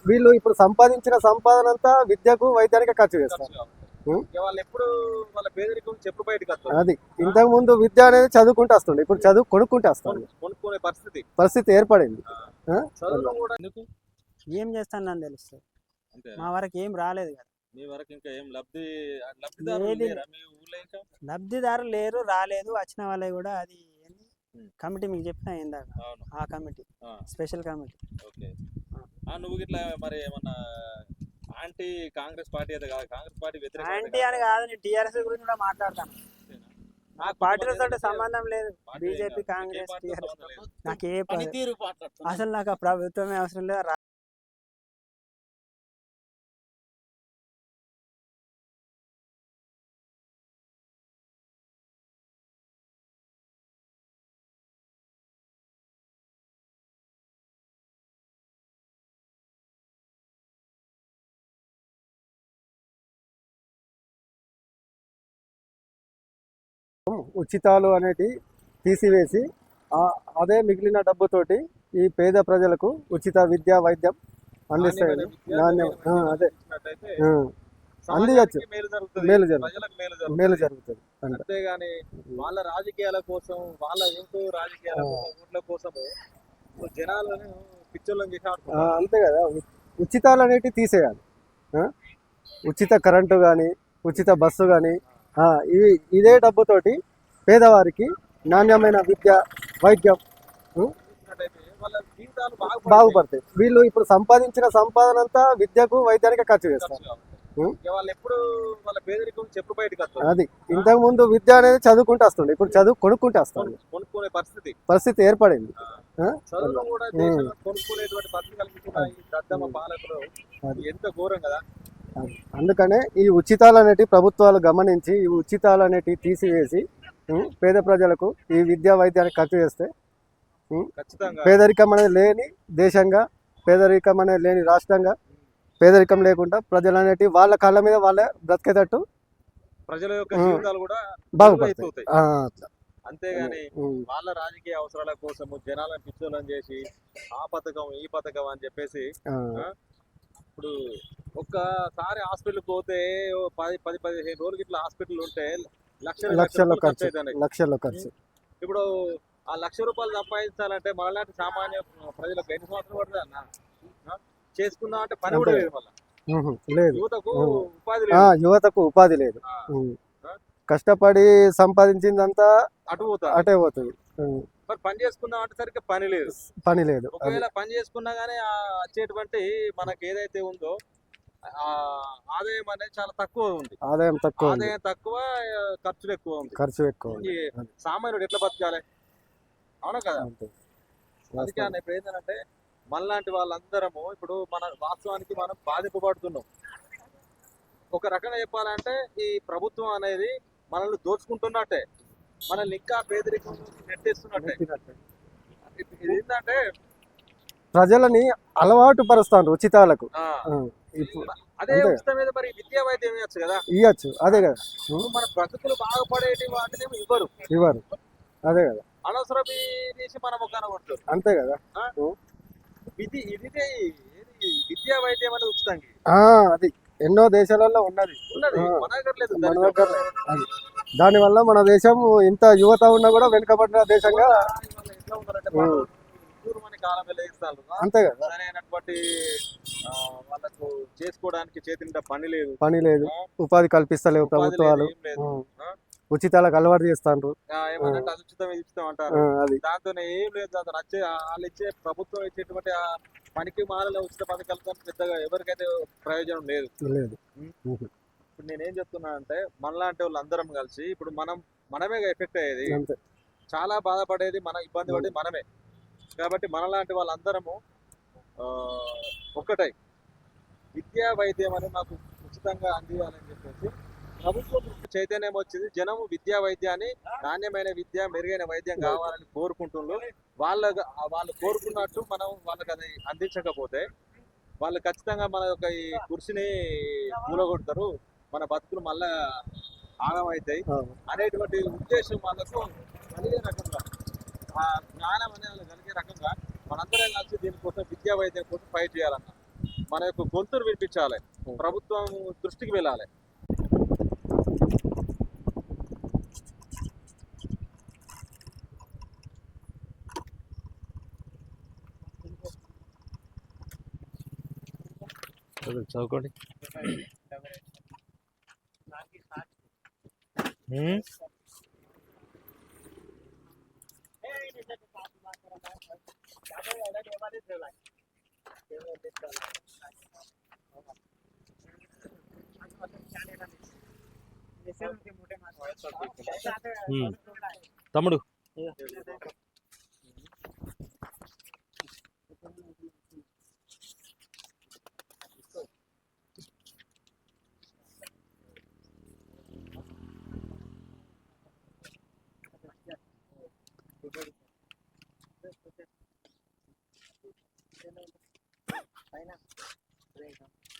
వీళ్ళు ఇప్పుడు సంపాదించిన సంపాదన అంతా విద్యకు వైద్యానికి ఖర్చు చేస్తారు. వాళ్ళు ఎప్పుడు వాళ్ళ పేదరికం చెప్పు బయటకు వస్తారు. అది ఇంతకు ముందు విద్య అనేది చదువుకుంటూ వస్తుండే, ఇప్పుడు చదువు కొనుక్కుంటూ వస్తుంది. కొనుక్కునే పరిస్థితి ఏర్పడింది. చదువులో కూడా ఎందుకు ఏం చేస్తాను నన్ను తెలుస్తుంది. మా వరకు ఏం రాలేదు కదా. మీ వరకు ఇంకా ఏం లబ్ధిదారులు లేరా మీ ఊళ్ళో? ఇంకా లబ్ధిదారులు లేరు, రాలేదు. వచ్చిన వాళ్ళకి కూడా అది కమిటీ మీకు చెప్పిన ఇందాక, ఆ కమిటీ స్పెషల్ కమిటీ. ఓకే, నువ్వు ఇట్లా మరి ఏమన్నా యాంటీ కాంగ్రెస్ పార్టీ అయితే కాదు, కాంగ్రెస్ పార్టీ వ్యతిరేక యాంటీ అని కాదు, నేను టీఆర్ఎస్ గురించి కూడా మాట్లాడతాను. నాకు పార్టీలతో సంబంధం లేదు. బీజేపీ, కాంగ్రెస్, టీఆర్ఎస్ నాకు ఏ అసలు నాకు ఆ ప్రభుత్వమే అవసరం లేదు. ఉచితాలు అనేటి తీసివేసి అదే మిగిలిన డబ్బుతోటి ఈ పేద ప్రజలకు ఉచిత విద్య వైద్యం అందిస్తాయి. నాణ్యం అదే అందించచ్చు, మేలు జరుగుతుంది. అంతేగాని వాళ్ళ రాజకీయాల కోసం, వాళ్ళ ఓట్ల కోసము జనాలను పిచ్చోళ్ళని చేసి అంతే కదా. ఉచితాలు అనేటివి తీసేయాలి. ఉచిత కరెంటు కానీ, ఉచిత బస్సు కానీ, ఇదే డబ్బుతోటి పేదవారికి నాణ్యమైన విద్య వైద్యం బాగుపడతాయి. వీళ్ళు ఇప్పుడు సంపాదించిన సంపాదన అంతా విద్యకు వైద్యానికి ఖర్చు చేస్తారు. వాళ్ళు ఎప్పుడు వాళ్ళ పేదరికం చెప్పు బయటకు వస్తారు. అది ఇంతకు ముందు విద్య అనేది చదువుకుంటూ వస్తుండే, ఇప్పుడు చదువు కొనుక్కుంటూ వస్తుంది. కొనుక్కునే పరిస్థితి ఏర్పడింది. చదువులో కూడా కొనుక్కునేటువంటి పరిస్థితి కల్పించిన ఈ దద్దమ్మ పాలకులు ఎంత ఘోరం కదా. అందుకనే ఈ ఉచితాలు అనేటివి ప్రభుత్వాలు గమనించి ఈ ఉచితాలు అనేటివి తీసివేసి పేద ప్రజలకు ఈ విద్యా వైద్యానికి ఖర్చు చేస్తే పేదరికం అనేది లేని దేశంగా, పేదరికం అనేది లేని రాష్ట్రంగా, పేదరికం లేకుండా ప్రజలు అనేటివి వాళ్ళ కాళ్ళ మీద వాళ్ళే బ్రతికేటట్టు ప్రజల యొక్క జీవితాలు కూడా బాగుపడతాయి. అంతేగాని వాళ్ళ రాజకీయ అవసరాల కోసము జనాలను పిచ్చోళ్ళని చేసి ఆ పథకం ఈ పథకం అని చెప్పేసి ఇప్పుడు ఒక్కసారి హాస్పిటల్కి పోతే 10-15 రోజులకి ఇట్లా హాస్పిటల్ ఉంటే లక్షల ఖర్చు. ఇప్పుడు ఆ ₹1,00,000 సంపాదించాలంటే మనలాంటి సామాన్య ప్రజలకు ఎన్ని సంవత్సరాలు పడుతుంది అన్న? చేసుకుందాం అంటే పని కూడా లేదు. మళ్ళీ యువతకు ఉపాధి లేదు. కష్టపడి సంపాదించిందంతా అటే పోతుంది. మరి పని చేసుకుందాం అంటే సరిగ్గా పని లేదు. ఒకవేళ పని చేసుకున్నా గానీ వచ్చేటువంటి మనకి ఏదైతే ఉందో ఆదాయం అనేది చాలా తక్కువ ఉంది. ఆదాయం తక్కువ, ఖర్చులు ఎక్కువ ఉంది. సామాన్యుడు ఎట్లా బతకాలి? అవునా కదా. అందుకే ఇప్పుడు ఏంటంటే మనలాంటి వాళ్ళందరము ఇప్పుడు మన వాస్తవానికి మనం బాధింపబడుతున్నాం. ఒక రకంగా చెప్పాలంటే ఈ ప్రభుత్వం అనేది మనల్ని దోచుకుంటున్నట్టే, మనల్ని ఇంకా పేదరికం నెట్టేస్తున్నట్టే. ఇది ఏంటంటే ప్రజలని అలవాటు పరుస్తాను ఉచితాలకు. అదే ఉచితం మీద మరి విద్యా వైద్యం ఇవ్వచ్చు కదా. అదే కదా. మన బ్రతుకులు బాగుపడేటి వాటిని ఇవ్వరు. అదే కదా. అనవసరం తీసి మనం ఒక కొట్టు. అంతే కదా. విద్యా వైద్యం అనేది ఉచితంగా అది ఎన్నో దేశాలలో ఉన్నది. మన దగ్గర లేదు. దానివల్ల మన దేశం ఇంత యువత ఉన్నా కూడా వెనుకబడిన దేశంగా కాలం వెలిగిస్తారు. అంతే కదా. సరైనటువంటి వాళ్ళకు చేసుకోవడానికి చేతి పని లేదు, ఉపాధి కల్పిస్తలేవు ప్రభుత్వాలు. ఉచితాలకు అలవాటు చేస్తాను. ఏమంటే అది ఉచితం ఇది ఉచితం అంటారు. దాంతో ఏం లేదు. దాంతో వాళ్ళు ఇచ్చే ప్రభుత్వం ఇచ్చేటువంటి పనికి మాల ఉచిత పథకాలతో పెద్దగా ఎవరికైతే ప్రయోజనం లేదు. ఇప్పుడు నేనేం చెప్తున్నా అంటే మనలాంటి వాళ్ళు అందరం కలిసి ఇప్పుడు మనమే ఎఫెక్ట్ అయ్యేది, చాలా బాధపడేది, మన ఇబ్బంది పడేది మనమే. కాబట్టి మనలాంటి వాళ్ళందరము ఒక్కటై విద్యా వైద్యం అనేది మాకు ఉచితంగా అందివ్వాలని చెప్పేసి ప్రభుత్వం చైతన్యం వచ్చింది. జనము విద్యా వైద్యాన్ని, నాణ్యమైన విద్య, మెరుగైన వైద్యం కావాలని కోరుకుంటున్నారు. వాళ్ళు కోరుకున్నట్టు మనం వాళ్ళకి అది అందించకపోతే వాళ్ళు ఖచ్చితంగా మన యొక్క ఈ కృషిని కూలగొడతారు, మన బతుకులు మళ్ళా ఆగమవుతాయి అనేటువంటి ఉద్దేశం వాళ్ళకు కలిగే రకంగా, ఆ జ్ఞానం అనేది కలిగే రకంగా మనందరం కలిసి దీనికోసం విద్యా వైద్యం కోసం ఫైట్ చేయాలన్న. మన యొక్క గొంతును వినిపించాలి, ప్రభుత్వం దృష్టికి వెళ్ళాలి. చదువుకోండి. తమ్ముడు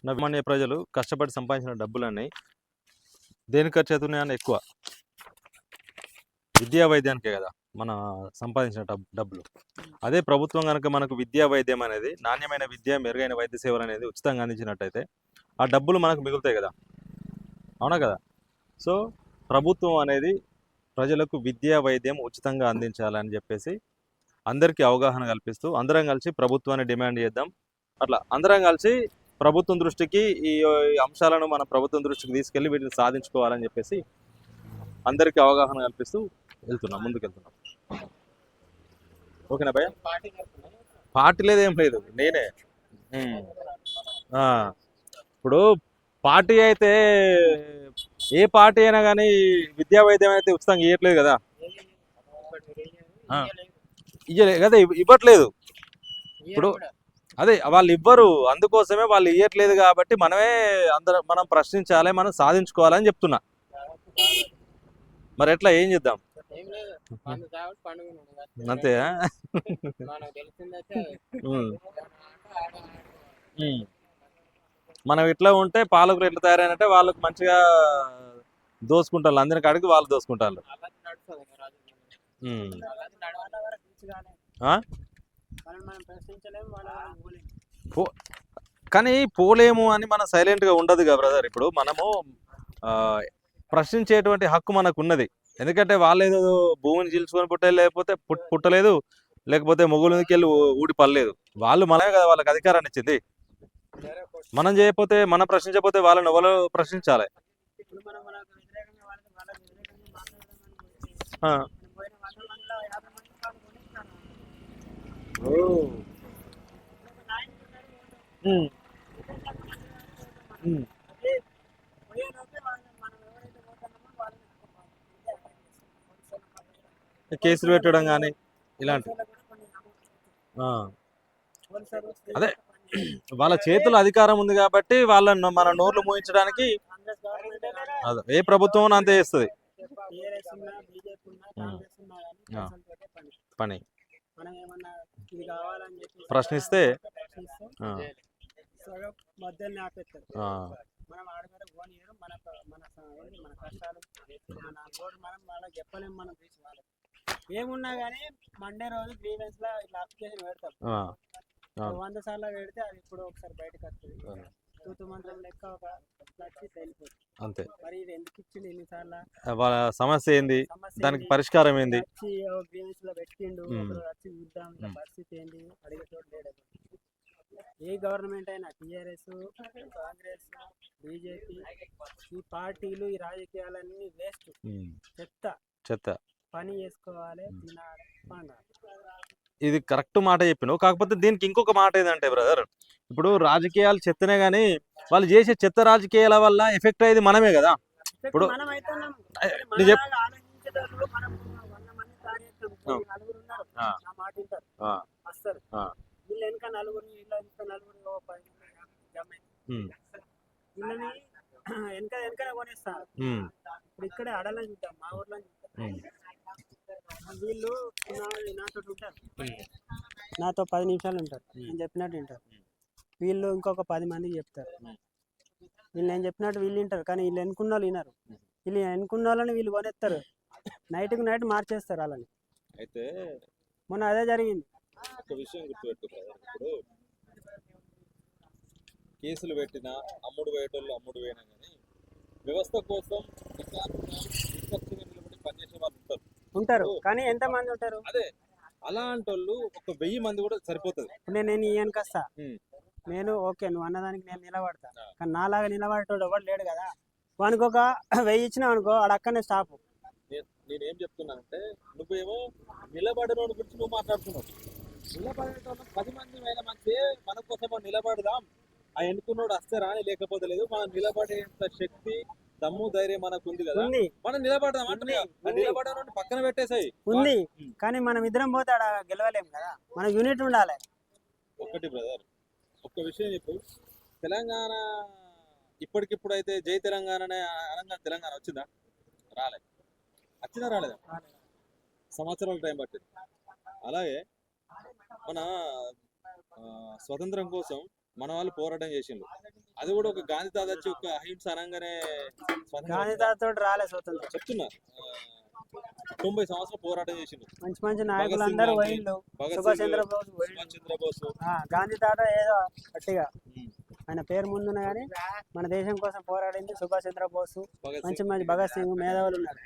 నవ్యమాన్య ప్రజలు కష్టపడి సంపాదించిన డబ్బులన్నీ దేనికి ఖర్చు అవుతున్నాయని ఎక్కువ విద్యా వైద్యానికే కదా మన సంపాదించిన డబ్బులు. అదే ప్రభుత్వం కనుక మనకు విద్యా వైద్యం అనేది, నాణ్యమైన విద్య, మెరుగైన వైద్య సేవలు అనేది ఉచితంగా అందించినట్టయితే ఆ డబ్బులు మనకు మిగులుతాయి కదా, అవునా కదా? సో ప్రభుత్వం అనేది ప్రజలకు విద్యా వైద్యం ఉచితంగా అందించాలని చెప్పేసి అందరికీ అవగాహన కల్పిస్తూ అందరం కలిసి ప్రభుత్వాన్ని డిమాండ్ చేద్దాం. అట్లా అందరం కలిసి ప్రభుత్వం దృష్టికి ఈ అంశాలను మన ప్రభుత్వం దృష్టికి తీసుకెళ్ళి వీటిని సాధించుకోవాలని చెప్పేసి అందరికీ అవగాహన కల్పిస్తూ ముందుకెళ్తున్నాం. ఓకేనా భయ్య? పార్టీ లేదు, ఏం లేదు, నేనే. ఇప్పుడు పార్టీ అయితే ఏ పార్టీ అయినా కానీ విద్యా వైద్యం అయితే ఉచితంగా ఇవ్వట్లేదు కదా, ఇవ్వలేదు కదా, ఇవ్వట్లేదు. ఇప్పుడు అదే వాళ్ళు ఇవ్వరు, అందుకోసమే వాళ్ళు ఇవ్వట్లేదు కాబట్టి మనం ప్రశ్నించాలి, మనం సాధించుకోవాలని చెప్తున్నా. మరి ఎట్లా, ఏం చేద్దాం? అంతే. మనం ఇట్లా ఉంటే పాలకులు ఎట్లా తయారైనంటే వాళ్ళకి మంచిగా దోసుకుంటారు, అందరి కాడికి వాళ్ళు దోసుకుంటారు. కానీ పోలేము అని మనం సైలెంట్గా ఉండదు కదా బ్రదర్. ఇప్పుడు మనము ప్రశ్నించేటువంటి హక్కు మనకు ఉన్నది. ఎందుకంటే వాళ్ళు ఏదో భూమిని చీల్చుకొని పుట్టలేదు, లేకపోతే మొగులకి వెళ్ళి ఊడి పడలేదు. వాళ్ళు మనమే కదా వాళ్ళకి అధికారాన్ని ఇచ్చింది. మనం చేయకపోతే, మనం ప్రశ్నించకపోతే వాళ్ళని ఎవరు ప్రశ్నించాలి? కేసులు పెట్టడం కానీ ఇలాంటి, అదే వాళ్ళ చేతుల్లో అధికారం ఉంది కాబట్టి వాళ్ళని మన నోర్లు మూయించడానికి ఏ ప్రభుత్వం అంతే చేస్తుంది పని. ప్రశ్నిస్తే మనం ఆడగానే పోనీయరు, మన కష్టాలు మన గోడు మనం వాళ్ళకి చెప్పలేము. మనం తీసి వాళ్ళకి ఏమున్నా కానీ మండే రోజు గ్రీవెన్స్ లా ఇట్లా అప్లికేషన్ పెడతాం. 100 సార్లు పెడితే అది ఇప్పుడు ఒకసారి బయటకు వస్తుంది. తూతు మంత్రం లెక్క ఒక వచ్చి వెళ్ళిపోతుంది అంతే. మరి ఇది ఎందుకు ఇచ్చిండు ఎన్నిసార్లు, వాళ్ళ సమస్య ఏంది, దానికి పరిష్కారం ఏంది, వచ్చి గ్రీవెన్స్ లో పెట్టిండు, వచ్చి చూద్దాం పరిస్థితి ఏంది అడిగేటోడు లేడు. ఏ గవర్నమెంట్ అయినా టీఆర్ఎస్, కాంగ్రెస్, బీజేపీ, ఈ పార్టీలు, ఈ రాజకీయాలన్నీ వేస్ట్, చెత్త. పని చేసుకోవాలి, తినాలి, పండాలి. ఇది కరెక్ట్ మాట చెప్పినావు. కాకపోతే దీనికి ఇంకొక మాట ఏంటంటే బ్రదర్, ఇప్పుడు రాజకీయాలు చెత్తనే కానీ వాళ్ళు చేసే చెత్త రాజకీయాల వల్ల ఎఫెక్ట్ అయ్యేది మనమే కదా. ఇప్పుడు వెనక కొనేస్తారు. ఇప్పుడు ఇక్కడే అడలని చూద్దాం, మా ఊర్లో చూద్దాం. వీళ్ళు నాతో ఉంటారు, నాతో 10 నిమిషాలు ఉంటారు, నేను చెప్పినట్టు వింటారు. వీళ్ళు ఇంకొక 10 మందికి చెప్తారు, వీళ్ళు నేను చెప్పినట్టు వీళ్ళు వింటారు. కానీ వీళ్ళు ఎన్నుకున్న వాళ్ళు వినరు. వీళ్ళు ఎన్నుకున్న వాళ్ళని వీళ్ళు కొనేస్తారు, నైట్కి నైట్ మార్చేస్తారు వాళ్ళని. అయితే మొన్న అదే జరిగింది. ఒక విషయం గుర్తుపెట్టు, ఇప్పుడు కేసులు పెట్టినా అమ్ముడు పోయేటోళ్ళు అమ్ముడు పోయినా కానీ వ్యవస్థ కోసం నిష్పక్షంగా నిలబడి పనిచేసే వాళ్ళు ఉంటారు. ఉంటారు కానీ ఎంత మంది ఉంటారు? అదే అలాంటి వాళ్ళు ఒక 1000 మంది కూడా సరిపోతుంది. ఇప్పుడు నేను ఈయనకి వస్తా, ఉమ్. నేను ఓకే నువ్వు అన్నదానికి నేను నిలబడతా, ఆ. కానీ నాలాగా నిలబడేటోడు ఎవడు లేడు కదా. వానికి ఒక 1000 ఇచ్చినావు అనుకో, ఆడ అక్కడనే స్టాప్. నేనేం చెప్తున్నానంటే నువ్వేమో నిలబడినోడి గురించి నువ్వు మాట్లాడుతున్నావు. నిలబడేటోళ్ళం 10 మంది వేల మంది మన కోసం నిలబడదాం, ఆ ఎన్నుకున్నోడు వస్తే రాని లేకపోతే లేదు, మనం నిలబడేంత శక్తి దమ్ము ధైర్యం మనకు ఉంది కదా, ఉంది మనం నిలబడదాం అంటే నిలబడేవాడిని పక్కన పెట్టేసాయి ఉంది, కానీ మనం ఇద్దరం పోతే ఆడ గెలవలేం కదా, మన యూనిట్ ఉండాలి. ఒకటి బ్రదర్, ఒక్క విషయం చెప్పు, తెలంగాణ ఇప్పటికిప్పుడు అయితే జై తెలంగాణ అనగా తెలంగాణ వచ్చిందా? రాలే. వచ్చిందా రాలేదా? సంవత్సరాల టైం పట్టింది. అలాగే మన స్వతంత్రం కోసం మన వాళ్ళు పోరాటం చేసిండ్రు. అది కూడా ఒక గాంధీ తాత వచ్చి ఒక అహింస అనగానే గాంధీ తాత రాలే స్వతంత్రం. చెప్తున్నా 90 సంవత్సరాలు పోరాటం చేసిండ్రు. మంచి మంచి నాయకులు అందరూ పోయిండు. సుభాష్ చంద్రబోస్ చంద్రబోస్, గాంధీ తాత ఏదో గట్టిగా ఆయన పేరు ముందున్న కానీ మన దేశం కోసం పోరాడింది సుభాష్ చంద్రబోస్. మంచి మంచి భగత్ సింగ్ మేధావులు ఉన్నారు.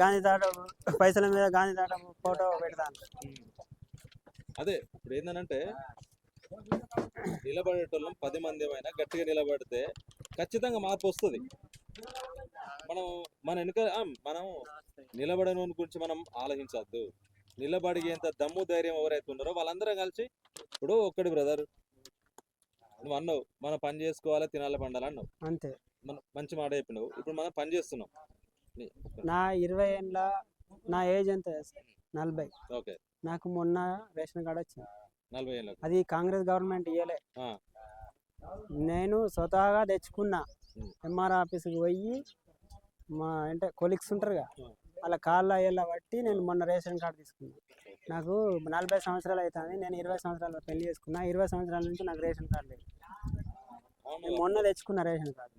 గాంధీ తాత పైసల మీద గాంధీ తాత ఫోటో పెడతాను. అదే ఇప్పుడు ఏంటంటే నిలబడేటోళ్ళం 10 మంది అయినా గట్టిగా నిలబడితే ఖచ్చితంగా మార్పు వస్తుంది. మన వెనుక మనం నిలబడని గురించి మనం ఆలోచించద్దు. నిలబడిగేంత దమ్ము ధైర్యం ఎవరైతే ఉన్నారో వాళ్ళందరం కలిసి, ఇప్పుడు ఒక్కడి బ్రదర్ నువ్వు అన్నావు మనం పని చేసుకోవాలి తినాలి పండాలి అన్నావు, అంతే. మనం మంచి మాట చెప్పినావు. ఇప్పుడు మనం పని చేస్తున్నాం. నా 20 ఏళ్ళ నా ఏజ్ ఎంత? 40. ఓకే, నాకు మొన్న రేషన్ కార్డు వచ్చింది. 40 ఏళ్ళ అది కాంగ్రెస్ గవర్నమెంట్ ఇయ్యలే, నేను స్వతహాగా తెచ్చుకున్నా. ఎంఆర్ ఆఫీస్కి పోయి మా అంటే కొలీగ్స్ ఉంటారుగా వాళ్ళ కాళ్ళ ఏళ్ళ బట్టి నేను మొన్న రేషన్ కార్డు తీసుకున్నాను. నాకు 40 సంవత్సరాలు అవుతుంది. నేను 20 సంవత్సరాలు పెళ్లి చేసుకున్నా. 20 సంవత్సరాల నుంచి నాకు రేషన్ కార్డు లేదు. నేను మొన్న తెచ్చుకున్నా రేషన్ కార్డు.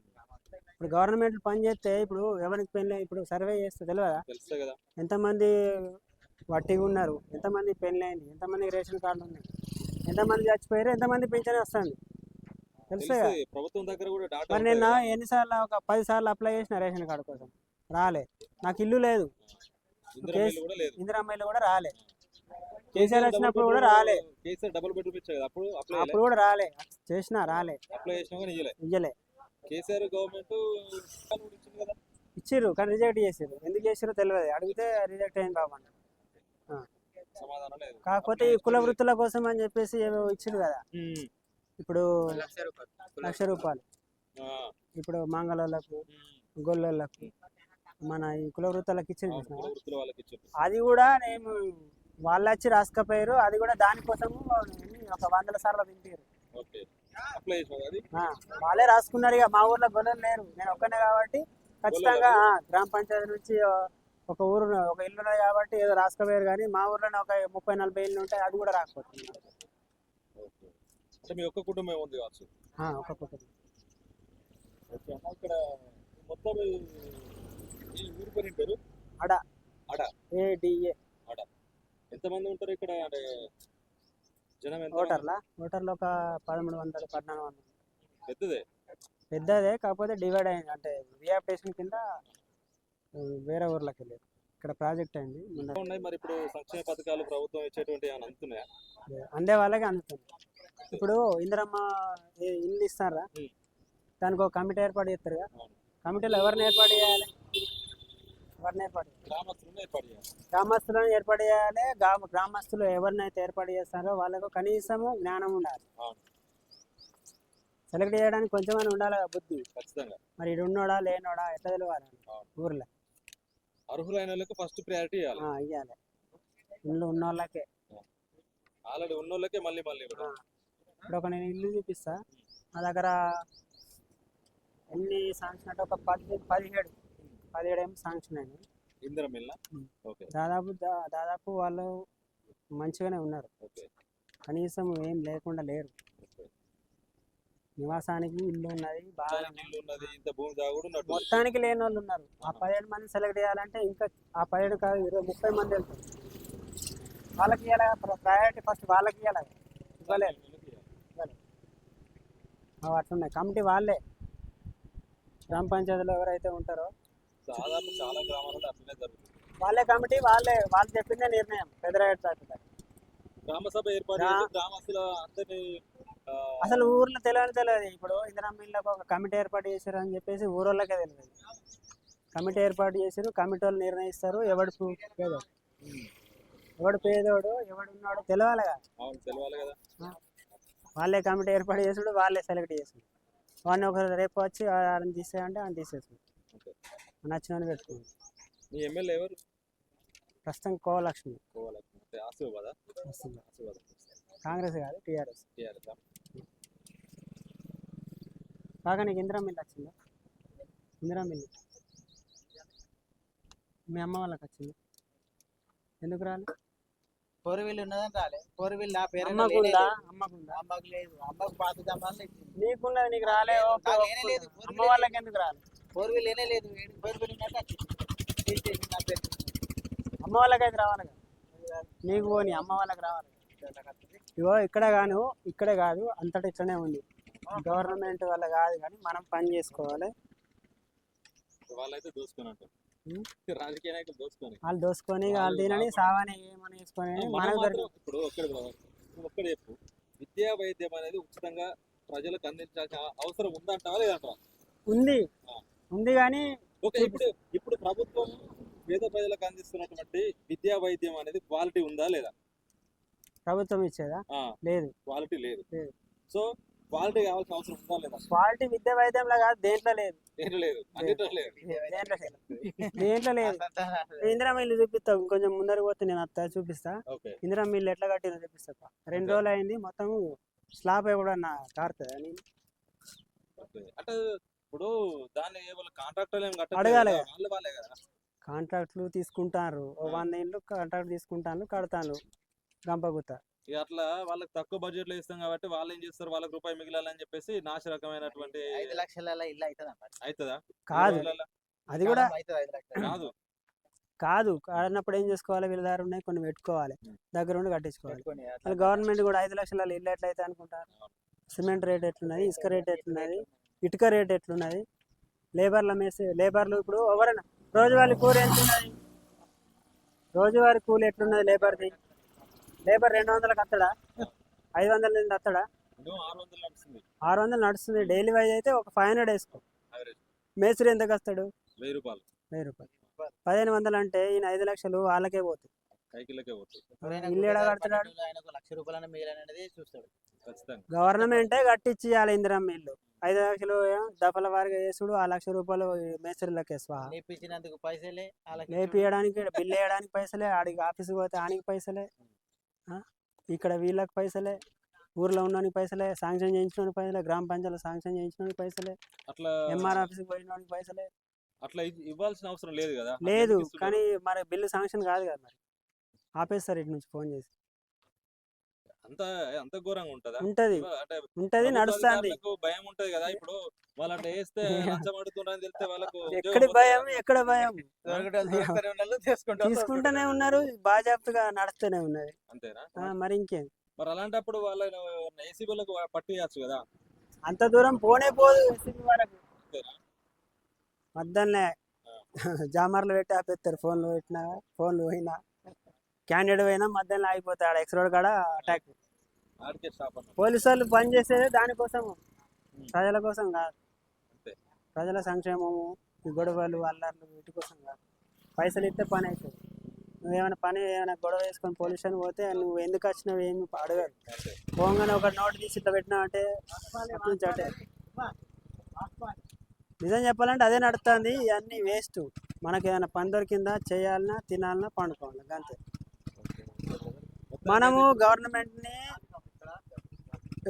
ఇప్పుడు గవర్నమెంట్ పని చేస్తే ఇప్పుడు ఎవరికి పెళ్ళి, ఇప్పుడు సర్వే చేస్తే తెలియదా ఎంతమంది వట్టిగా ఉన్నారు, ఎంతమంది పెళ్ళి అయింది, ఎంతమంది రేషన్ కార్డులు ఉన్నాయి, ఎంతమంది చచ్చిపోయారు, ఎంతమంది పింఛన్ వస్తుంది తెలుసా. ప్రభుత్వం దగ్గర కూడా డాటా. మరి నేను ఎన్నిసార్లు ఒక 10 సార్లు అప్లై చేసిన రేషన్ కార్డు కోసం, రాలే. నాకు ఇల్లు లేదు, ఇందిరమ్మ ఇల్లు కూడా రాలే. కేసీఆర్ వచ్చినప్పుడు కూడా రాలే, డబుల్ బెడ్రూమ్ ఇచ్చారు కదా అప్పుడు కూడా రాలే. చేసినా రాలే, అప్లై చేసినా కానీ ఇయ్యలే. కేసీఆర్ గవర్నమెంట్ ఇచ్చిర్రు కానీ రిజెక్ట్ చేసిర్రు. ఎందుకు చేసిర్రో తెలియదు. అడిగితే రిజెక్ట్ అయింది బాబు. సమాధానం లేదు. కాకపోతే ఈ కుల వృత్తుల కోసం అని చెప్పేసి ఏవో ఇచ్చిర్రు కదా. ఇప్పుడు 1,00,000 రూపాయలు ఇప్పుడు మంగళలకు గొల్లలకు మన ఈ కుల వృత్తులకు ఇచ్చింది. అది కూడా నేను వాళ్ళు వచ్చి రాసుకపోయారు. అది కూడా దానికోసము ఒక 100 సార్లు వింటారు. వాళ్ళే రాసుకున్నారు. ఇక మా ఊర్లో గొల్లలు లేరు, నేను ఒక్కనే కాబట్టి ఖచ్చితంగా గ్రామ పంచాయతీ నుంచి ఒక ఊరు ఒక ఇల్లు ఉన్నది కాబట్టి ఏదో రాసుకపోయారు. కానీ మా ఊర్లోనే ఒక 30-40 ఇల్లు ఉంటాయి, అది కూడా రాకపోతుంది. ఒక్క కుటుంబం ఉంది కావచ్చు. ఒక కుటుంబం. ఇక్కడ మొత్తం ఈ ఊరు పేరు పేరు అడ అడ ADA. అడ ఎంతమంది ఉంటారు ఇక్కడ? అంటే జనం ఎంత? ఓటర్లు ఒక 1300-1400. పెద్దదే కాకపోతే డివైడ్ అయింది. అంటే రియాప్టేషన్ కింద వేరే ఊర్లోకి వెళ్ళారు. ఇక్కడ ప్రాజెక్ట్ అయింది. మరి ఇప్పుడు సంక్షేమ పథకాలు ప్రభుత్వం ఇచ్చేటువంటి అందుతున్నాయా? అందే వాళ్ళకి అందుతుంది. ఇప్పుడు ఇందిరమ్మ ఇల్లు ఇస్తారా, దానికి ఒక కమిటీ ఏర్పాటు చేస్తారు కదా. కమిటీలో ఎవరిని ఏర్పాటు చేయాలి? గ్రామస్తులను ఏర్పాటు చేయాలి. గ్రామస్తులు ఎవరినైతే ఏర్పాటు చేస్తారో వాళ్ళకు కనీసము జ్ఞానం ఉండాలి. సెలెక్ట్ చేయడానికి కొంచెం ఉండాలి బుద్ధి. మరి ఇడు ఉన్నోడా లేనోడా ఎట్లా తెలియాలి? ఊర్లో అర్హులైన వాళ్ళకి ఫస్ట్ ప్రయారిటీ ఇవ్వాలి. ఇల్లు ఉన్న వాళ్ళకే, ఆల్రెడీ ఉన్న వాళ్ళకే మళ్ళీ ఇప్పుడు ఒక నేను ఇల్లు చూపిస్తా. నా దగ్గర ఎన్ని శాంక్షన్ అంటే ఒక 17 ఏమో శాంక్షన్ అయినాయి. దాదాపు వాళ్ళు మంచిగానే ఉన్నారు. కనీసం ఏం లేకుండా లేరు. నివాసానికి ఇల్లు ఉన్నది, బాగా మొత్తానికి లేని వాళ్ళు ఉన్నారు. ఆ 17 మంది సెలెక్ట్ చేయాలంటే ఇంకా ఆ 17 కాదు 20-30 మంది వెళ్తారు. వాళ్ళకి ఇవ్వాలి ప్రయారిటీ, ఫస్ట్ వాళ్ళకి ఇవ్వాలి. ఇవ్వలేదు. అట్లున్నాయి. కమిటీ వాళ్ళే, గ్రామ పంచాయతీలో ఎవరైతే ఉంటారో దాదాపు చాలా గ్రామాలలో అట్లనే జరుగుతుంది. వాళ్ళే కమిటీ, వాళ్ళు చెప్పిందే నిర్ణయం. పెదరాయుడు చాటుతారు. గ్రామ సభ ఏర్పాటు చేసి గ్రామస్తుల అందరినీ అసలు ఊర్లో తెలియదు. ఇప్పుడు ఇందిరమ్మ ఇళ్ళకు ఒక కమిటీ ఏర్పాటు చేశారు అని చెప్పేసి ఊరోళ్ళకే తెలియదు. కమిటీ ఏర్పాటు చేశారు, కమిటీ వాళ్ళు నిర్ణయిస్తారు ఎవడు పేదోడు, ఎవడు ఉన్నాడో తెలియాలిగా. అవును తెలవాలి కదా. వాళ్ళే కమిటీ ఏర్పాటు చేసుడు, వాళ్ళే సెలెక్ట్ చేసుడు. వాడిని ఒకరు రేపు వచ్చి ఆయన తీసేయంటే ఆయన తీసేస్తుంది, నచ్చినని పెట్టుకుంది. మీ ఎమ్మెల్యే ఎవరు? ప్రస్తుతం కోలక్ష్మి. ఆశీర్వాద కాంగ్రెస్ కాదు, టీఆర్ఎస్. కాగా నీకు ఇందిరా మిల్లు వచ్చిందా? ఇందిరా మిల్లు మీ అమ్మ వాళ్ళకి వచ్చింది, ఎందుకు రాలి? 4 వీల్ ఉన్నదని రాలే. 4 వీల్ నా పేరు అమ్మకుందా? అమ్మకు లేదు. అమ్మకు పాత జమాలు నీకున్నది నీకు రాలే. లేదు. అమ్మ వాళ్ళకి ఎందుకు రాలి? 4 వీల్ ఏనే లేదు. 4 వీల్ ఉన్నట్టు తీసేసి నా పేరు. అమ్మ వాళ్ళకి అయితే రావాలి కదా, నీకు పోని అమ్మ వాళ్ళకి రావాలి. ఇగో ఇక్కడే కాదు అంతటా ఇట్లనే ఉంది. గవర్నమెంట్ వల్ల కాదు కానీ మనం పని చేసుకోవాలి. వాళ్ళైతే దోసుకున్నట్టు రాజకీయ నాయకులు దోసుకొని వాళ్ళు దోసుకొని వాళ్ళు తినని సావని ఏమని వేసుకొని మనకు ఇప్పుడు ఒక్కడే చెప్పు, విద్యా వైద్యం అనేది ఉచితంగా ప్రజలకు అందించాల్సిన అవసరం ఉందంటావా లేదంటావా? ఉంది కానీ ఓకే, ఇప్పుడు ప్రభుత్వం పేద ప్రజలకు అందిస్తున్నటువంటి విద్యా వైద్యం అనేది క్వాలిటీ ఉందా లేదా? ప్రభుత్వం ఇచ్చేదా? లేదు, క్వాలిటీ లేదు. సో క్వాలిటీ కావాల్సిన అవసరం ఉందా లేదా? క్వాలిటీ విద్యా వైద్యంలో కాదు, దేంట్లో లేదు. ఇందిరా మిల్లు చూపిస్తావు, కొంచెం ముందరకు పోతే నేను అత్త చూపిస్తా. ఇందిరా మిల్లు ఎట్లా కట్టినా చూపిస్తా. 2 రోజులు అయింది, మొత్తం స్లాబ్ కూడా కారుతుందా? నేను అంటే ఇప్పుడు దాన్ని కాంట్రాక్టర్ అడగాలి. కాంట్రాక్ట్లు తీసుకుంటారు, 100 ఇండ్లు కాంట్రాక్ట్ తీసుకుంటాను, కడతాను గంపగుత్త. అట్లా వాళ్ళకి తక్కువ బడ్జెట్ లో ఇస్తాం కాబట్టి వాళ్ళు ఏం చేస్తారు, వాళ్ళకి రూపాయి మిగిలాలని చెప్పేసి నాశ రకమైనటువంటి 5 లక్షల ఇల్లు అవుతుందా? కాదు, అది కూడా కాదు. కాదు కాడినప్పుడు ఏం చేసుకోవాలి, వీళ్ళ దగ్గర ఉన్నాయి కొన్ని పెట్టుకోవాలి, దగ్గర ఉండి కట్టించుకోవాలి. వాళ్ళు గవర్నమెంట్ కూడా 5 లక్షల ఇల్లు ఎట్లయితే అనుకుంటారు? సిమెంట్ రేట్ ఎట్లున్నది, ఇసుక రేట్ ఎట్లున్నది, ఇటుక రేట్ ఎట్లున్నది, లేబర్లు ఇప్పుడు ఎవరైనా రోజువారీ కూలి ఎంత ఉన్నది, రోజువారీ కూలి ఎట్లున్నది లేబర్ది? లేబర్ 200లకు వస్తాడా? 500 నుండి వస్తాడా? 600 నడుస్తుంది. డైలీ వైజ్ అయితే ఒక 500 వేసుకో. మేస్త్రి ఎంతకు వస్తాడు? 1000 రూపాయలు. 1500 అంటే ఈయన 5 లక్షలు వాళ్ళకే పోతాయి. ఇల్లు ఎడ కడతాడు? గవర్నమెంటే కట్టించి ఇవ్వాలి. ఇందిరమ్మ ఇల్లు 5 లక్షలు దఫల వారిగా వేసుడు, 1,00,000 రూపాయలు మేస్త్రీలకే వేపించడానికి, బిల్లు వేయడానికి పైసలే, ఆడికి ఆఫీస్కి పోతే ఆనికి పైసలే, ఇక్కడ వీళ్ళకి పైసలే, ఊర్లో ఉన్నోనికి పైసలే, శాంక్షన్ చేయించడానికి పైసలే, గ్రామ పంచాయతీలో శాంక్షన్ చేయించడానికి పైసలే, ఎంఆర్ ఆఫీస్కి పోయినోనికి పైసలే. అట్లా ఇవ్వాల్సిన అవసరం లేదు కదా? లేదు, కానీ మరి బిల్లు శాంక్షన్ కాదు కదా, మరి ఆపేస్తారు ఇటు నుంచి ఫోన్ చేసి. అంత ఘోరంగా ఉంటదా? ఉంటది నడుస్తుంది. భయం ఉంటది కదా, ఇప్పుడు వాళ్ళు అట్లా వేస్తే తెలిస్తే వాళ్ళకు ఎక్కడ భయం తీసుకుంటూనే ఉన్నారు, బాజాప్తుగా నడుస్తూనే ఉన్నది. అంతేనా? మరి ఇంకేం? మరి అలాంటప్పుడు వాళ్ళ ఏసీబీలకు పట్టియచ్చు కదా? అంత దూరం పోనే పోదు ఏసీబీ వరకు. మద్దన్నే జామర్లు పెట్టి ఆపేస్తారు. ఫోన్లు పోయినా క్యాండిడేట్ పోయినా మధ్యలో ఆగిపోతాడు. ఎక్స్ రోడ్ కాడ అటాక్. పోలీసు వాళ్ళు పని చేసేది దానికోసం, ప్రజల కోసం కాదు. ప్రజల సంక్షేమము, ఈ గొడవలు అల్లర్లు వీటి కోసం కాదు. పైసలు ఇస్తే పని అవుతుంది. ఏమైనా గొడవ వేసుకొని పోలీస్ స్టేషన్ పోతే నువ్వు ఎందుకు వచ్చినావు ఏమి అడగారు. పోగానే ఒక నోటు తీసి ఇట్లా పెట్టినావంటే నుంచి అంటే నిజం చెప్పాలంటే అదే నడుస్తుంది. ఇవన్నీ వేస్ట్. మనకి ఏదైనా పని దొరికిందా చేయాలన్నా, తినాలన్నా, పండుకోవాలన్నా, అంతే. మనము గవర్నమెంట్ని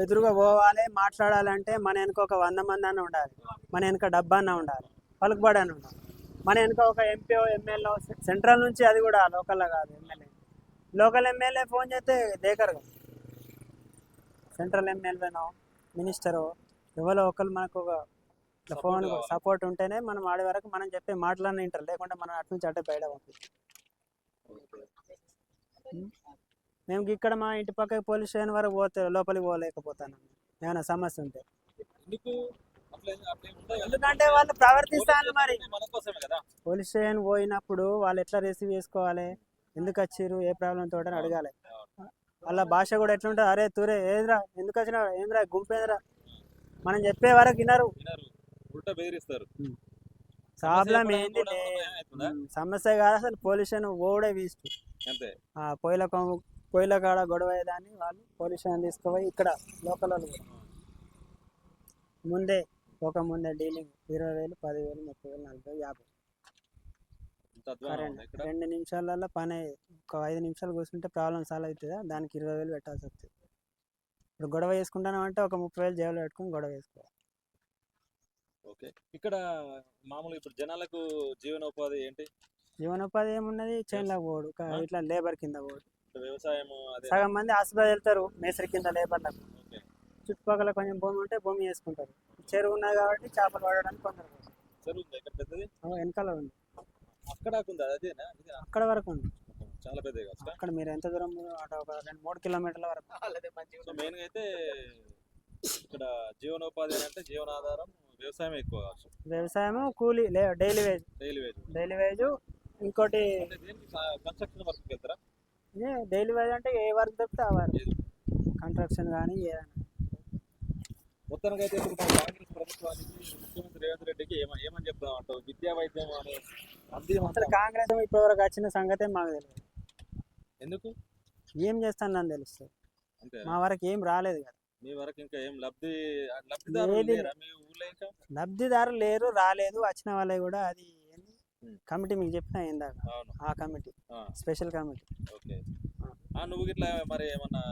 ఎదురుగా పోవాలి, మాట్లాడాలంటే మన వెనుక ఒక 100 మంది అన్న ఉండాలి, మన వెనుక డబ్బా అన్న ఉండాలి, పలుకుబడి అని ఉండాలి. మన వెనుక ఒక ఎంపీ ఎమ్మెల్యే సెంట్రల్ నుంచి, అది కూడా లోకల్లో కాదు, లోకల్ ఎమ్మెల్యే ఫోన్ చేస్తే దేకరు. సెంట్రల్ ఎమ్మెల్యేనో మినిస్టరో ఎవరో ఒకరు మనకు ఒక ఫోన్ సపోర్ట్ ఉంటేనే మనం ఆడే వరకు మనం చెప్పే మాటలన్నీ వింటారు, లేకుంటే మనం అటు నుంచి అటే బయట పంపిస్తాం. మేము ఇక్కడ మా ఇంటి పక్కకి పోలీస్ స్టేషన్ వరకు పోతే లోపలికి పోలేకపోతాను. ఏమైనా సమస్య ఉంటే ఎందుకు అట్లా అట్లా ఏం ఉండదు కదా. ఎందుకంటే వాళ్ళు ప్రవర్తిస్తారు మరి. మన కోసమే కదా. పోలీస్ స్టేషన్ పోయినప్పుడు వాళ్ళు ఎట్లా రిసీవ్ చేసుకోవాలి, ఎందుకు వచ్చిర్రు, ఏ ప్రాబ్లం తోట అని అడగాలి. వాళ్ళ భాష కూడా ఎట్లుంటుంది, అరే తూరే ఏదిరా ఎందుకు వచ్చినా ఏంద్రా గుంపేదిరా మనం చెప్పే వరకు వినరు. వినరు, ఉల్టా బెదిరిస్తారు. ప్రాబ్లం సమస్య ఏంది ఎప్పుడైనా కూడా భయం అవుతుందా? సమస్య కాదు అసలు. పోలీస్ స్టేషన్ ఓడే వేస్ట్. అంతే. పొయ్యిల కాడ గొడవ అయ్యేదాన్ని వాళ్ళు పోలీస్ స్టేషన్ తీసుకుపోయి ఇక్కడ లోకల్ వాళ్ళు కూడా ముందే ముందే డీలింగ్ 20,000, 10,000, 30,000, 40,000, 50. ఇంత అధ్వానం కరెంట్ ఉందా ఇక్కడ? 2 నిమిషాలలో పని ఒక 5 నిమిషాలు కూర్చుంటే ప్రాబ్లం సాల్వ్ అవుతుందా, దానికి 20,000 పెట్టాల్సి వస్తుంది. ఇప్పుడు గొడవ చేసుకుంటానంటే ఒక 30,000 జేబులో పెట్టుకుని గొడవ వేసుకోవాలి. ఓకే. ఇక్కడ మామూలుగా ఇప్పుడు జనాలకు జీవనోపాధి ఏంటి? జీవనోపాధి ఏమున్నది, చైన్లకు పోడు, ఇట్లా లేబర్ కింద పోడు. వ్యవసాయం అదే. సగం మంది హాస్పిటల్ వెళ్తారు మేస్త్రి కింద లేబర్లకు. ఓకే. చుట్టుపక్కల కొంచెం భూమి ఉంటే భూమి చేసుకుంటారు. చెరువు ఉన్నది కాబట్టి చేపలు పడడానికి కొందరు పోతారు. చెరువు ఉందా ఇక్కడ పెద్దది? వెనకాల ఉంది, అక్కడ ఉందా? అదేనా? ఇదా? అక్కడ వరకు ఉంది. చాలా పెద్దది కదా. అక్కడ మీరు ఎంత దూరం అటు ఒక 2-3 కిలోమీటర్ల వరకు. సో మెయిన్గా అయితే ఇక్కడ జీవనోపాధి అని అంటే జీవనాధారం వ్యవసాయం ఎక్కువ కావచ్చు. వ్యవసాయం, కూలీ, డైలీ వేజ్. Daily wage. ఇంకోటి అంటే దేనికి కన్స్ట్రక్షన్ వర్క్ వెళ్తారా? డైలీ వేజ్ అంటే ఏ వర్క్ దొరికితే ఆ వర్క్, కన్స్ట్రక్షన్ కానీ ఏదైనా. మొత్తానికి అయితే ఇప్పుడు మన కాంగ్రెస్ ప్రభుత్వానికి ముఖ్యమంత్రి రేవంత్ రెడ్డికి ఏమని చెప్తాం అంటావు? విద్యా వైద్యం అనే అసలు కాంగ్రెస్ ఇప్పటివరకు వచ్చిన సంగతే మాకు తెలియదు. ఎందుకు ఏం చేస్తాను నన్ను తెలుస్తుంది, అంటే మా వరకు ఏం రాలేదు కదా. మీ వరకు ఇంకా ఏం లబ్ధిదారులు లేరా మీ ఊళ్ళో? ఇంకా లబ్ధిదారులు లేరు, రాలేదు. వచ్చిన వాళ్ళే కూడా అది కమిటీ మీకు చెప్పిన ఇందాక, ఆ కమిటీ స్పెషల్ కమిటీ. ఓకే. నువ్వు ఇట్లా మరి ఏమన్నా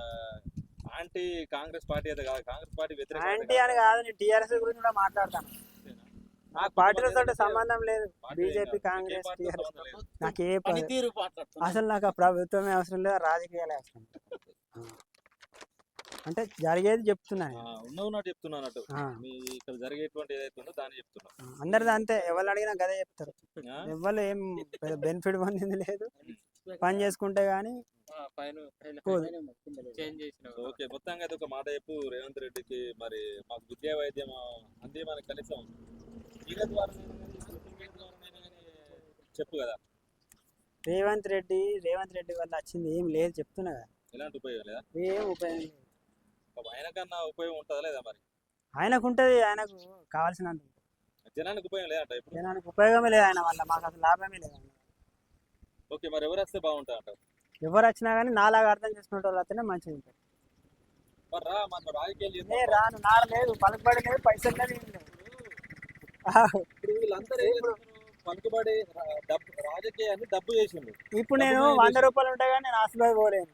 యాంటీ కాంగ్రెస్ పార్టీ అయితే కాదు, కాంగ్రెస్ పార్టీ వ్యతిరేక యాంటీ అని కాదు, నేను టీఆర్ఎస్ గురించి కూడా మాట్లాడతాను. నాకు పార్టీలతో సంబంధం లేదు. బీజేపీ, కాంగ్రెస్, టీఆర్ఎస్ నాకు ఏ అసలు నాకు ఆ ప్రభుత్వమే అవసరం లేదు, రాజకీయాలే అవసరం. అంటే జరిగేది చెప్తున్నాను, ఉన్నట్టు చెప్తున్నాను. మీ ఇక్కడ జరిగేటువంటి ఏదైతే ఉందో దాన్ని చెప్తున్నా. అందరిది అంతే, ఎవరు అడిగినా గదే చెప్తారు. ఎవరు ఏం బెనిఫిట్ పొందింది లేదు, పని చేసుకుంటే గానీ పోదు. ఓకే. మొత్తంగా అయితే ఒక మాట చెప్పు రేవంత్ రెడ్డికి, మరి మాకు విద్యా వైద్యం అంది మనకి కనీసం ఈగ ద్వారా చెప్పు కదా. రేవంత్ రెడ్డి వల్ల వచ్చింది ఏం లేదు చెప్తున్నా కదా. ఎలాంటి ఉపయోగం లేదా? ఏం ఉపయోగం లేదు. ఆయనకన్నా ఉపయోగం ఉంటుందా లేదా? మరి ఆయనకు ఉంటుంది, ఆయనకు కావాల్సినంత. జనానికి ఉపయోగం లేదంట ఇప్పుడు? జనానికి ఉపయోగమే లేదు ఆయన వల్ల, మాకు అసలు లాభమే లేదు. ఓకే. మరి ఎవరు వస్తే బాగుంటుంది అంటారు? ఎవరు వచ్చినా కానీ నాలాగా అర్థం చేసుకునే వాళ్ళు వస్తేనే మంచిగా ఉంటుంది. మరి రా, మన రాజకీయాలు రాను, నాడు లేదు, పలుకుబడి లేదు, పైసలు లేదు, ఏం లేదు. ఇప్పుడు వీళ్ళందరూ పలుకుబడి రాజకీయాన్ని డబ్బు చేసిండు. ఇప్పుడు నేను 100 రూపాయలు ఉంటాయి కానీ నేను హాస్పిటల్ పోలేను.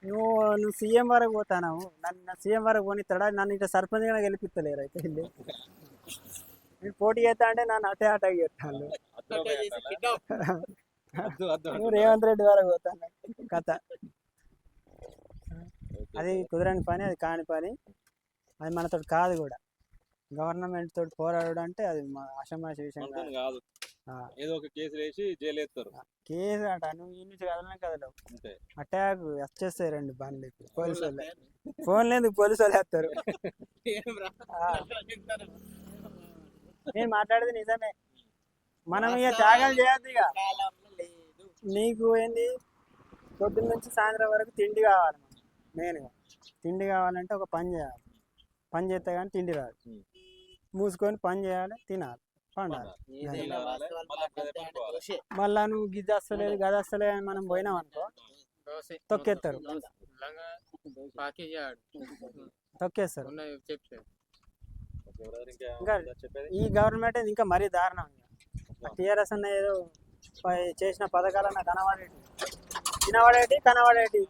నువ్వు సీఎం వరకు పోతాను, నన్ను సీఎం వరకు పోనిస్తాడా? నన్ను ఇట్లా సర్పంచ్గా గెలిపిస్తలేరు. అయితే నేను పోటీ చేస్తా అంటే నన్ను అటాక్ చేస్తాను. రేవంత్ రెడ్డి వరకు పోతాను కథ. అది కుదరని పని, అది కాని పని, అది మనతో కాదు కూడా. గవర్నమెంట్ తోటి పోరాడు అంటే అది అసమాసి విషయం కాదు. ఏదో ఒక కేసు వేసి జైలు వేస్తారు. కేసు అట నువ్వు ఈ నుంచి కదలనే కదలవు. అటాక్ వచ్చేస్తాయి 2 బండ్లు. పోలీసు వాళ్ళు ఫోన్ లేదు, పోలీసు వాళ్ళు వేస్తారు. నేను మాట్లాడేది నిజమే. మనం ఇక త్యాగాలు చేయద్దు. ఇక నీకు ఏంది, పొద్దున్న నుంచి సాయంత్రం వరకు తిండి కావాలి. మెయిన్గా తిండి కావాలంటే ఒక పని చేయాలి. పని చేస్తే కానీ తిండి రాదు. మూసుకొని పని చేయాలి, తినాలి, పండాలి. మళ్ళా నువ్వు గిద్ద వస్తలేదు, గది వస్తలేదు అని మనం పోయినాం అనుకో, తొక్కేస్తారు. ఇంకా ఈ గవర్నమెంట్ ఇంకా మరీ దారుణం. టీఆర్ఎస్ అన్న ఏదో చేసిన పథకాలన్న కనబడేటి, కనబడేటి